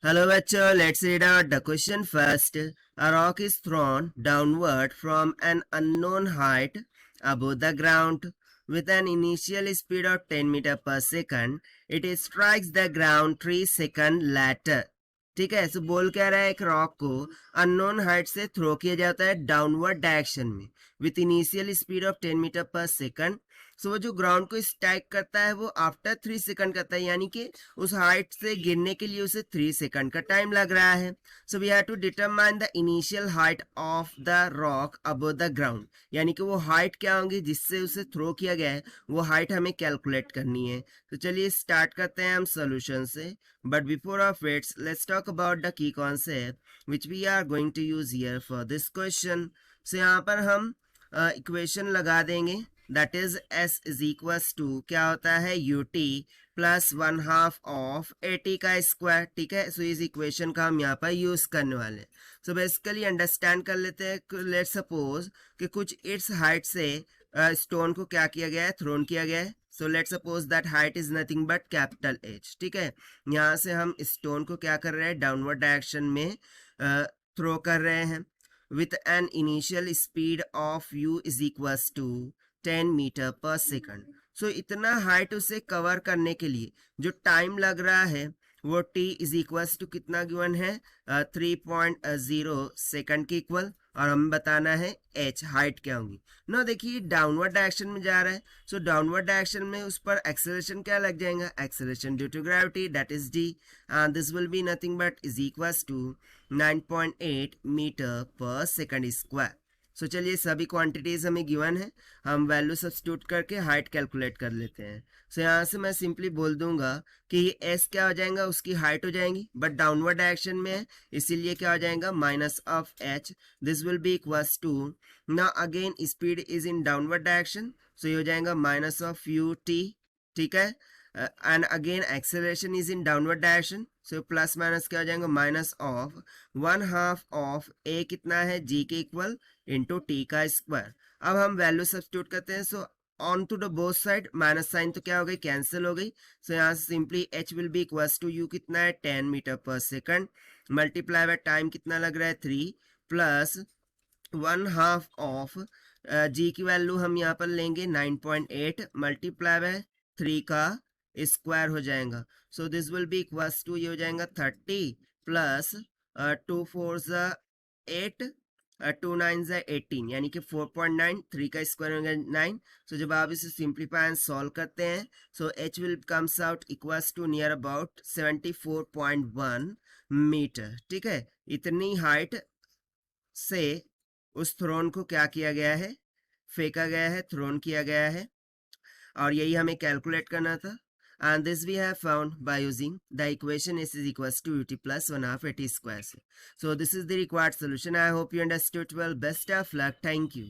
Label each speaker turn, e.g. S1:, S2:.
S1: Hello bachcho, let's read out the question first. A rock is thrown downward from an unknown height above the ground with an initial speed of 10 meter per second. It strikes the ground 3 seconds later. ठीक है, सो बोल कह रहा है एक rock को unknown height से throw किया जाता है डाउनवर्ड डायरेक्शन में with initial speed of 10 metre पर सेकंड। सो वो जो ग्राउंड को स्ट्राइक करता है वो आफ्टर 3 सेकंड करता है, यानी कि उस हाइट से गिरने के लिए उसे 3 सेकंड का टाइम लग रहा है। So we have to determine the initial height of the rock above the ground, यानी कि वो हाइट क्या होंगी जिससे उसे थ्रो किया गया है, वो हाइट हमें कैलकुलेट करनी है। तो चलिए स्टार्ट करते हैं हम सोल्यूशन से। But before of its let's talk about the की concept which we are going to use here for this question. So यहाँ पर हम इक्वेशन लगा देंगे, that is s is equals to क्या होता है u t plus 1/2 of a t का स्क्वायर। ठीक है, सो इस इक्वेशन का हम यहाँ पर यूज करने वाले हैं। सो बेसिकली अंडरस्टैंड कर लेते हैं। लेट सपोज कि कुछ इट्स हाइट से स्टोन को क्या किया गया है, थ्रोन किया गया है। So let suppose that height is nothing but capital H. ठीक है, यहाँ से हम स्टोन को क्या कर रहे हैं, डाउनवर्ड डायरेक्शन में थ्रो कर रहे हैं with an initial speed of u is equals to 10 metre पर सेकंड। सो इतना हाइट उसे कवर करने के लिए जो टाइम लग रहा है वो t इज इक्वल्स टू कितना गिवन है, 3.0 सेकंड के इक्वल, और हमें बताना है h हाइट क्या होगी ना। देखिए डाउनवर्ड डायरेक्शन में जा रहा है, सो डाउनवर्ड डायरेक्शन में उस पर एक्सेलरेशन क्या लग जाएगा, acceleration due to gravity that is d, and this will be nothing but is equals to 9.8 metre पर सेकंड स्क्वायर। सो चलिए सभी क्वांटिटीज हमें गिवन है, हम वैल्यू सब्स्टिट्यूट करके हाइट कैलकुलेट कर लेते हैं। सो यहाँ से मैं सिंपली बोल दूंगा कि ये एस क्या हो जाएगा, उसकी हाइट हो जाएगी, बट डाउनवर्ड डायरेक्शन में है इसीलिए क्या हो जाएगा minus of h. This will be equals to, ना again speed is in downward direction, so ये हो जाएगा माइनस ऑफ यू टी। ठीक है, and again acceleration is in downward direction, so plus minus क्या हो जाएगा माइनस ऑफ 1/2 ऑफ ए कितना है जी के इक्वल इंटू टी का स्क्वायर। अब हम वैल्यू सब्स्टिट्यूट करते हैं, so on to the both side minus sign तो क्या हो गई, कैंसिल हो गई। सो यहाँ से simply h will be equals to u कितना है 10 मीटर पर सेकंड मल्टीप्लाई बाय टाइम कितना लग रहा है 3 प्लस 1/2 ऑफ जी की वैल्यू हम यहाँ पर लेंगे 9.8 मल्टीप्लाई बाय 3 का स्क्वायर हो जाएगा। So this will be equals to ये हो जाएगा 30 प्लस 2 4 8 2 9 18, यानी कि 4.9, 3 का स्क्वायर हो गया 9। सो जब आप इसे सिंप्लीफाई एंड सॉल्व करते हैं, so h will comes out equals to near about 74.1 metre. ठीक है, इतनी हाइट से उस थ्रोन को क्या किया गया है, फेंका गया है, थ्रोन किया गया है, और यही हमें कैलकुलेट करना था। And this we have found by using the equation s is equals to ut plus 1/2 at square. So this is the required solution. I hope you understood well. Best of luck. Thank you.